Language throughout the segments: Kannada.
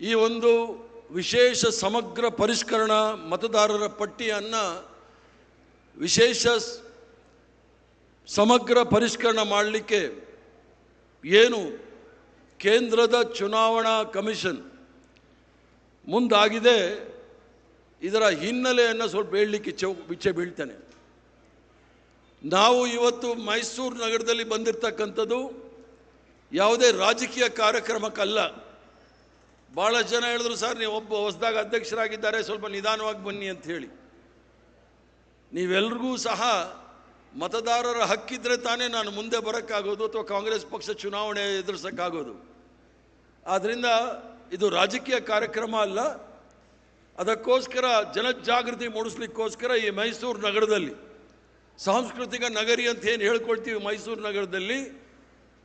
ಈ ಒಂದು ವಿಶೇಷ ಸಮಗ್ರ ಪರಿಷ್ಕರಣಾ ಮತದಾರರ ಪಟ್ಟಿಯನ್ನು ವಿಶೇಷ ಸಮಗ್ರ ಪರಿಷ್ಕರಣೆ ಮಾಡಲಿಕ್ಕೆ ಏನು ಕೇಂದ್ರದ ಚುನಾವಣಾ ಕಮಿಷನ್ ಮುಂದಾಗಿದೆ, ಇದರ ಹಿನ್ನೆಲೆಯನ್ನು ಸ್ವಲ್ಪ ಹೇಳಲಿಕ್ಕೆ ಇಚ್ಛೆ ಬೀಳ್ತೇನೆ. ನಾವು ಇವತ್ತು ಮೈಸೂರು ನಗರದಲ್ಲಿ ಬಂದಿರತಕ್ಕಂಥದ್ದು ಯಾವುದೇ ರಾಜಕೀಯ ಕಾರ್ಯಕ್ರಮಕ್ಕಲ್ಲ. ಭಾಳ ಜನ ಹೇಳಿದ್ರು, ಸರ್ ನೀವು ಒಬ್ಬ ಹೊಸದಾಗಿ ಅಧ್ಯಕ್ಷರಾಗಿದ್ದಾರೆ, ಸ್ವಲ್ಪ ನಿಧಾನವಾಗಿ ಬನ್ನಿ ಅಂತ ಹೇಳಿ. ನೀವೆಲ್ರಿಗೂ ಸಹ ಮತದಾರರ ಹಕ್ಕಿದ್ರೆ ತಾನೇ ನಾನು ಮುಂದೆ ಬರೋಕ್ಕಾಗೋದು ಅಥವಾ ಕಾಂಗ್ರೆಸ್ ಪಕ್ಷ ಚುನಾವಣೆ ಎದುರಿಸೋಕ್ಕಾಗೋದು. ಆದ್ದರಿಂದ ಇದು ರಾಜಕೀಯ ಕಾರ್ಯಕ್ರಮ ಅಲ್ಲ. ಅದಕ್ಕೋಸ್ಕರ ಜನಜಾಗೃತಿ ಮೂಡಿಸ್ಲಿಕ್ಕೋಸ್ಕರ ಈ ಮೈಸೂರು ನಗರದಲ್ಲಿ ಸಾಂಸ್ಕೃತಿಕ ನಗರಿ ಅಂತ ಏನು ಹೇಳ್ಕೊಳ್ತೀವಿ, ಮೈಸೂರು ನಗರದಲ್ಲಿ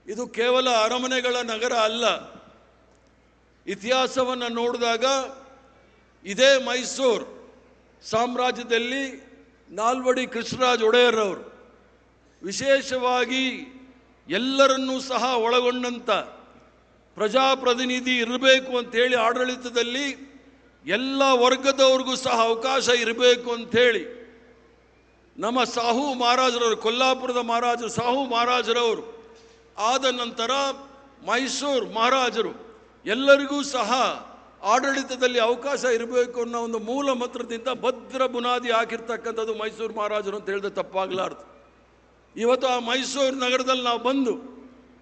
ಇದು ಕೇವಲ ಅರಮನೆಗಳ ನಗರ ಅಲ್ಲ. ಇತಿಹಾಸವನ್ನು ನೋಡಿದಾಗ ಇದೇ ಮೈಸೂರು ಸಾಮ್ರಾಜ್ಯದಲ್ಲಿ ನಾಲ್ವಡಿ ಕೃಷ್ಣರಾಜ ಒಡೆಯರ್ರವರು ವಿಶೇಷವಾಗಿ ಎಲ್ಲರನ್ನೂ ಸಹ ಒಳಗೊಂಡಂಥ ಪ್ರಜಾಪ್ರತಿನಿಧಿ ಇರಬೇಕು ಅಂಥೇಳಿ, ಆಡಳಿತದಲ್ಲಿ ಎಲ್ಲ ವರ್ಗದವ್ರಿಗೂ ಸಹ ಅವಕಾಶ ಇರಬೇಕು ಅಂಥೇಳಿ ನಮ್ಮ ಸಾಹು ಮಹಾರಾಜರವರು, ಕೊಲ್ಲಾಪುರದ ಮಹಾರಾಜರು ಸಾಹು ಮಹಾರಾಜರವರು ಆದ ನಂತರ ಮೈಸೂರು ಮಹಾರಾಜರು ಎಲ್ಲರಿಗೂ ಸಹ ಆಡಳಿತದಲ್ಲಿ ಅವಕಾಶ ಇರಬೇಕು ಅನ್ನೋ ಒಂದು ಮೂಲ ಮಂತ್ರದಿಂದ ಭದ್ರ ಬುನಾದಿ ಹಾಕಿರ್ತಕ್ಕಂಥದ್ದು ಮೈಸೂರು ಮಹಾರಾಜರು ಅಂತ ಹೇಳಿದ್ರೆ ತಪ್ಪಾಗಲಾರ್ದು. ಇವತ್ತು ಆ ಮೈಸೂರು ನಗರದಲ್ಲಿ ನಾವು ಬಂದು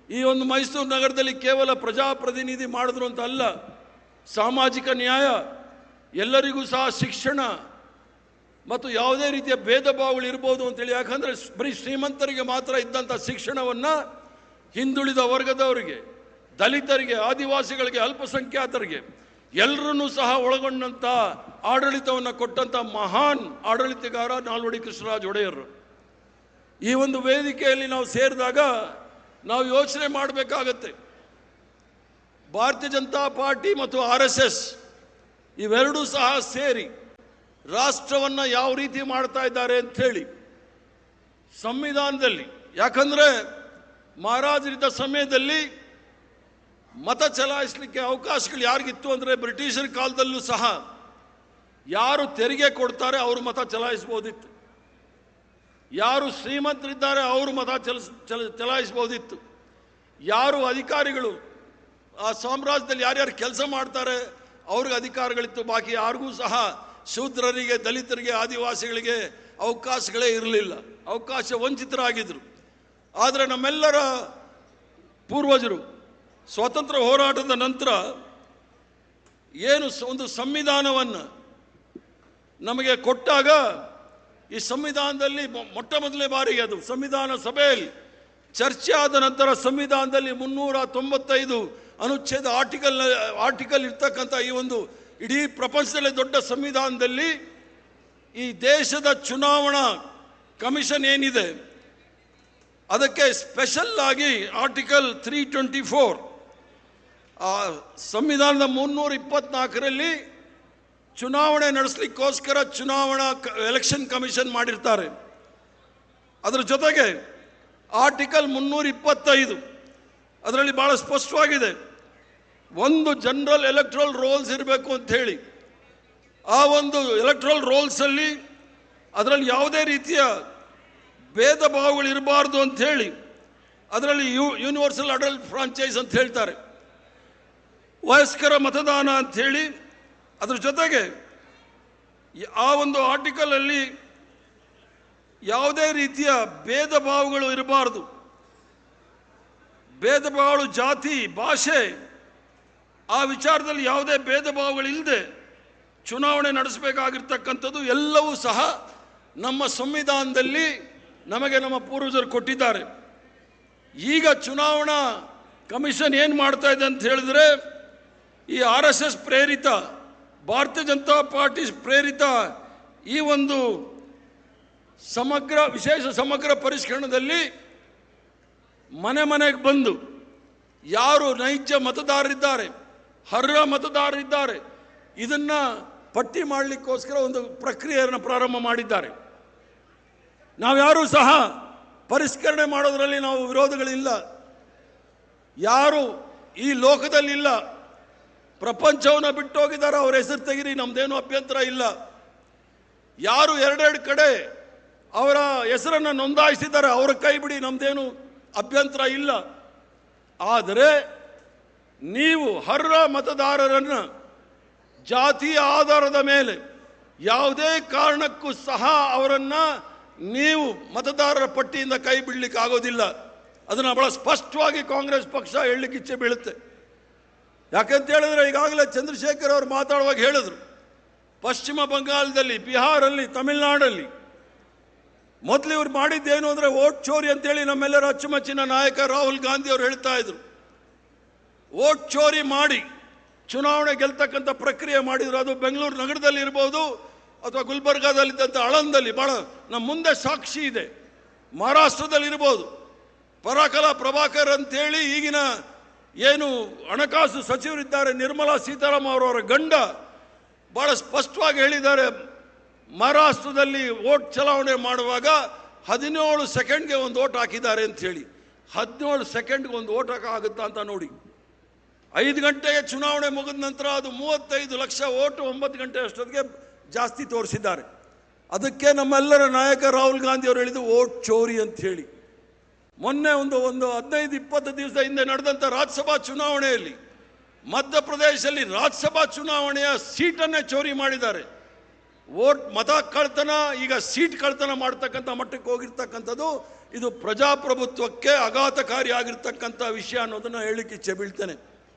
ಈ ಒಂದು ಮೈಸೂರು ನಗರದಲ್ಲಿ ಕೇವಲ ಪ್ರಜಾಪ್ರತಿನಿಧಿ ಮಾಡಿದ್ರು ಅಂತ ಅಲ್ಲ, ಸಾಮಾಜಿಕ ನ್ಯಾಯ, ಎಲ್ಲರಿಗೂ ಸಹ ಶಿಕ್ಷಣ ಮತ್ತು ಯಾವುದೇ ರೀತಿಯ ಭೇದ ಭಾವಗಳು ಇರ್ಬೋದು ಅಂತೇಳಿ. ಯಾಕಂದರೆ ಬರೀ ಶ್ರೀಮಂತರಿಗೆ ಮಾತ್ರ ಇದ್ದಂಥ ಶಿಕ್ಷಣವನ್ನು ಹಿಂದುಳಿದ ವರ್ಗದವರಿಗೆ, ದಲಿತರಿಗೆ, ಆದಿವಾಸಿಗಳಿಗೆ, ಅಲ್ಪಸಂಖ್ಯಾತರಿಗೆ ಎಲ್ಲರನ್ನೂ ಸಹ ಒಳಗೊಂಡಂಥ ಆಡಳಿತವನ್ನು ಕೊಟ್ಟಂಥ ಮಹಾನ್ ಆಡಳಿತಗಾರ ನಾಲ್ವಡಿ ಕೃಷ್ಣರಾಜ ಒಡೆಯರು. ಈ ಒಂದು ವೇದಿಕೆಯಲ್ಲಿ ನಾವು ಸೇರಿದಾಗ ನಾವು ಯೋಚನೆ ಮಾಡಬೇಕಾಗತ್ತೆ, ಭಾರತೀಯ ಜನತಾ ಪಾರ್ಟಿ ಮತ್ತು RSS ಇವೆರಡೂ ಸಹ ಸೇರಿ ರಾಷ್ಟ್ರವನ್ನು ಯಾವ ರೀತಿ ಮಾಡ್ತಾ ಇದ್ದಾರೆ ಅಂಥೇಳಿ ಸಂವಿಧಾನದಲ್ಲಿ. ಯಾಕಂದರೆ ಮಹಾರಾಜರಿದ್ದ ಸಮಯದಲ್ಲಿ ಮತ ಚಲಾಯಿಸಲಿಕ್ಕೆ ಅವಕಾಶಗಳು ಯಾರಿಗಿತ್ತು ಅಂದರೆ, ಬ್ರಿಟಿಷರ ಕಾಲದಲ್ಲೂ ಸಹ ಯಾರು ತೆರಿಗೆ ಕೊಡ್ತಾರೆ ಅವರು ಮತ ಚಲಾಯಿಸ್ಬೋದಿತ್ತು, ಯಾರು ಶ್ರೀಮಂತರಿದ್ದಾರೆ ಅವರು ಮತ ಚಲಾಯಿಸ್ಬೋದಿತ್ತು, ಯಾರು ಅಧಿಕಾರಿಗಳು ಆ ಸಾಮ್ರಾಜ್ಯದಲ್ಲಿ ಯಾರ್ಯಾರು ಕೆಲಸ ಮಾಡ್ತಾರೆ ಅವ್ರಿಗೆ ಅಧಿಕಾರಗಳಿತ್ತು. ಬಾಕಿ ಯಾರಿಗೂ ಸಹ ಶೂದ್ರರಿಗೆ, ದಲಿತರಿಗೆ, ಆದಿವಾಸಿಗಳಿಗೆ ಅವಕಾಶಗಳೇ ಇರಲಿಲ್ಲ, ಅವಕಾಶ ವಂಚಿತರಾಗಿದ್ದರು. ಆದರೆ ನಮ್ಮೆಲ್ಲರ ಪೂರ್ವಜರು ಸ್ವಾತಂತ್ರ್ಯ ಹೋರಾಟದ ನಂತರ ಏನು ಒಂದು ಸಂವಿಧಾನವನ್ನು ನಮಗೆ ಕೊಟ್ಟಾಗ, ಈ ಸಂವಿಧಾನದಲ್ಲಿ ಮೊಟ್ಟ ಮೊದಲನೇ ಬಾರಿಗೆ ಅದು ಸಂವಿಧಾನ ಸಭೆಯಲ್ಲಿ ಚರ್ಚೆ ಆದ ನಂತರ ಸಂವಿಧಾನದಲ್ಲಿ 395 ಅನುಚ್ಛೇದ ಆರ್ಟಿಕಲ್ ಇರ್ತಕ್ಕಂಥ ಈ ಒಂದು ಇಡೀ ಪ್ರಪಂಚದಲ್ಲೇ ದೊಡ್ಡ ಸಂವಿಧಾನದಲ್ಲಿ ಈ ದೇಶದ ಚುನಾವಣಾ ಕಮಿಷನ್ ಏನಿದೆ ಅದಕ್ಕೆ ಸ್ಪೆಷಲ್ ಆಗಿ ಆರ್ಟಿಕಲ್ 324 ಆ ಸಂವಿಧಾನದ 324ರಲ್ಲಿ ಚುನಾವಣೆ ನಡೆಸಲಿಕ್ಕೋಸ್ಕರ ಚುನಾವಣಾ ಎಲೆಕ್ಷನ್ ಕಮಿಷನ್ ಮಾಡಿರ್ತಾರೆ. ಅದರ ಜೊತೆಗೆ ಆರ್ಟಿಕಲ್ 325 ಅದರಲ್ಲಿ ಭಾಳ ಸ್ಪಷ್ಟವಾಗಿದೆ, ಒಂದು ಜನರಲ್ ಎಲೆಕ್ಟ್ರಲ್ ರೋಲ್ಸ್ ಇರಬೇಕು ಅಂತ ಹೇಳಿ. ಆ ಒಂದು ಎಲೆಕ್ಟ್ರಲ್ ರೋಲ್ಸಲ್ಲಿ ಅದರಲ್ಲಿ ಯಾವುದೇ ರೀತಿಯ ಭೇದ ಭಾವಗಳು ಇರಬಾರ್ದು ಅಂಥೇಳಿ ಅದರಲ್ಲಿ ಯೂನಿವರ್ಸಲ್ ಅಡಲ್ಟ್ ಫ್ರಾಂಚೈಸ್ ಅಂತ ಹೇಳ್ತಾರೆ, ವಯಸ್ಕರ ಮತದಾನ ಅಂಥೇಳಿ. ಅದ್ರ ಜೊತೆಗೆ ಆ ಒಂದು ಆರ್ಟಿಕಲಲ್ಲಿ ಯಾವುದೇ ರೀತಿಯ ಭೇದ ಭಾವಗಳು ಇರಬಾರ್ದು, ಭೇದ ಭಾವಗಳು ಜಾತಿ, ಭಾಷೆ, ಆ ವಿಚಾರದಲ್ಲಿ ಯಾವುದೇ ಭೇದ ಭಾವಗಳಿಲ್ಲದೆ ಚುನಾವಣೆ ನಡೆಸಬೇಕಾಗಿರ್ತಕ್ಕಂಥದ್ದು ಎಲ್ಲವೂ ಸಹ ನಮ್ಮ ಸಂವಿಧಾನದಲ್ಲಿ ನಮಗೆ ನಮ್ಮ ಪೂರ್ವಜರು ಕೊಟ್ಟಿದ್ದಾರೆ. ಈಗ ಚುನಾವಣಾ ಕಮಿಷನ್ ಏನು ಮಾಡ್ತಾ ಇದೆ ಅಂತ ಹೇಳಿದ್ರೆ, ಈ RSS ಪ್ರೇರಿತ, ಭಾರತೀಯ ಜನತಾ ಪಾರ್ಟಿ ಪ್ರೇರಿತ ಈ ಒಂದು ವಿಶೇಷ ಸಮಗ್ರ ಪರಿಷ್ಕರಣದಲ್ಲಿ ಮನೆ ಮನೆಗೆ ಬಂದು ಯಾರು ನೈಜ ಮತದಾರರಿದ್ದಾರೆ, ಅರ್ಹ ಮತದಾರರಿದ್ದಾರೆ, ಇದನ್ನು ಪಟ್ಟಿ ಮಾಡಲಿಕ್ಕೋಸ್ಕರ ಒಂದು ಪ್ರಕ್ರಿಯೆಯನ್ನು ಪ್ರಾರಂಭ ಮಾಡಿದ್ದಾರೆ. ನಾವ್ಯಾರೂ ಸಹ ಪರಿಷ್ಕರಣೆ ಮಾಡೋದರಲ್ಲಿ ನಾವು ವಿರೋಧಗಳಿಲ್ಲ, ಯಾರು ಈ ಲೋಕದಲ್ಲಿಲ್ಲ. ಪ್ರಪಂಚವನ್ನು ಬಿಟ್ಟು ಹೋಗಿದ್ದಾರೆ. ಅವ್ರ ಹೆಸರು ತೆಗಿರಿ, ನಮ್ದೇನು ಅಭ್ಯಂತರ ಇಲ್ಲ. ಯಾರು ಎರಡೆರಡು ಕಡೆ ಅವರ ಹೆಸರನ್ನು ನೋಂದಾಯಿಸಿದ್ದಾರೆ ಅವರ ಕೈ ಬಿಡಿ, ನಮ್ದೇನು ಅಭ್ಯಂತರ ಇಲ್ಲ. ಆದರೆ ನೀವು ಅರ್ಹ ಮತದಾರರನ್ನು ಜಾತಿಯ ಆಧಾರದ ಮೇಲೆ ಯಾವುದೇ ಕಾರಣಕ್ಕೂ ಸಹ ಅವರನ್ನು ನೀವು ಮತದಾರರ ಪಟ್ಟಿಯಿಂದ ಕೈ ಬಿಡಲಿಕ್ಕೆ ಆಗೋದಿಲ್ಲ. ಅದನ್ನು ಬಹಳ ಸ್ಪಷ್ಟವಾಗಿ ಕಾಂಗ್ರೆಸ್ ಪಕ್ಷ ಹೇಳಲಿಕ್ಕೆ ಇಚ್ಛೆ ಬೀಳುತ್ತೆ. ಯಾಕಂತ ಹೇಳಿದ್ರೆ ಈಗಾಗಲೇ ಚಂದ್ರಶೇಖರ್ ಅವರು ಮಾತಾಡುವಾಗ ಹೇಳಿದ್ರು, ಪಶ್ಚಿಮ ಬಂಗಾಳದಲ್ಲಿ, ಬಿಹಾರಲ್ಲಿ, ತಮಿಳುನಾಡಲ್ಲಿ ಮೊದಲು ಇವ್ರು ಮಾಡಿದ್ದೇನು ಅಂದರೆ ವೋಟ್ ಚೋರಿ ಅಂತೇಳಿ ನಮ್ಮೆಲ್ಲರ ಅಚ್ಚುಮೆಚ್ಚಿನ ನಾಯಕ ರಾಹುಲ್ ಗಾಂಧಿ ಅವರು ಹೇಳ್ತಾ ಇದ್ರು. ವೋಟ್ ಚೋರಿ ಮಾಡಿ ಚುನಾವಣೆ ಗೆಲ್ತಕ್ಕಂಥ ಪ್ರಕ್ರಿಯೆ ಮಾಡಿದ್ರು. ಅದು ಬೆಂಗಳೂರು ನಗರದಲ್ಲಿ ಇರ್ಬೋದು ಅಥವಾ ಗುಲ್ಬರ್ಗಾದಲ್ಲಿದ್ದಂಥ ಆಳಂದಲ್ಲಿ ಭಾಳ ನಮ್ಮ ಮುಂದೆ ಸಾಕ್ಷಿ ಇದೆ. ಮಹಾರಾಷ್ಟ್ರದಲ್ಲಿ ಇರ್ಬೋದು. ಪರಾಕಲಾ ಪ್ರಭಾಕರ್ ಅಂತೇಳಿ ಈಗಿನ ಏನು ಹಣಕಾಸು ಸಚಿವರಿದ್ದಾರೆ ನಿರ್ಮಲಾ ಸೀತಾರಾಮನ್ ಅವರವರ ಗಂಡ ಭಾಳ ಸ್ಪಷ್ಟವಾಗಿ ಹೇಳಿದ್ದಾರೆ, ಮಹಾರಾಷ್ಟ್ರದಲ್ಲಿ ವೋಟ್ ಚಲಾವಣೆ ಮಾಡುವಾಗ 17 ಸೆಕೆಂಡ್ಗೆ ಒಂದು ಓಟ್ ಹಾಕಿದ್ದಾರೆ ಅಂತ ಹೇಳಿ. 17 ಸೆಕೆಂಡ್ಗೆ ಒಂದು ಓಟ್ ಹಾಕಾಗುತ್ತಾ ಅಂತ ನೋಡಿ. 5 ಗಂಟೆಗೆ ಚುನಾವಣೆ ಮುಗಿದ ನಂತರ ಅದು 35 ಲಕ್ಷ ಓಟು 9 ಗಂಟೆ ಅಷ್ಟೊತ್ತಿಗೆ ಜಾಸ್ತಿ ತೋರಿಸಿದ್ದಾರೆ. ಅದಕ್ಕೆ ನಮ್ಮೆಲ್ಲರ ನಾಯಕ ರಾಹುಲ್ ಗಾಂಧಿ ಅವರು ಹೇಳಿದ್ದು ವೋಟ್ ಚೋರಿ ಅಂತ ಹೇಳಿ. ಮೊನ್ನೆ ಒಂದು 15-20 ದಿವಸ ಹಿಂದೆ ನಡೆದಂಥ ರಾಜ್ಯಸಭಾ ಚುನಾವಣೆಯಲ್ಲಿ ಮಧ್ಯಪ್ರದೇಶದಲ್ಲಿ ರಾಜ್ಯಸಭಾ ಚುನಾವಣೆಯ ಸೀಟನ್ನೇ ಚೋರಿ ಮಾಡಿದ್ದಾರೆ. ವೋಟ್ ಮತ ಕಳ್ತನ, ಈಗ ಸೀಟ್ ಕಳ್ತನ ಮಾಡ್ತಕ್ಕಂಥ ಮಟ್ಟಕ್ಕೆ ಹೋಗಿರ್ತಕ್ಕಂಥದ್ದು. ಇದು ಪ್ರಜಾಪ್ರಭುತ್ವಕ್ಕೆ ಆಘಾತಕಾರಿಯಾಗಿರ್ತಕ್ಕಂಥ ವಿಷಯ ಅನ್ನೋದನ್ನು ಹೇಳಲಿಕ್ಕೆ ಇಚ್ಛೆ ಬೀಳ್ತೇನೆ.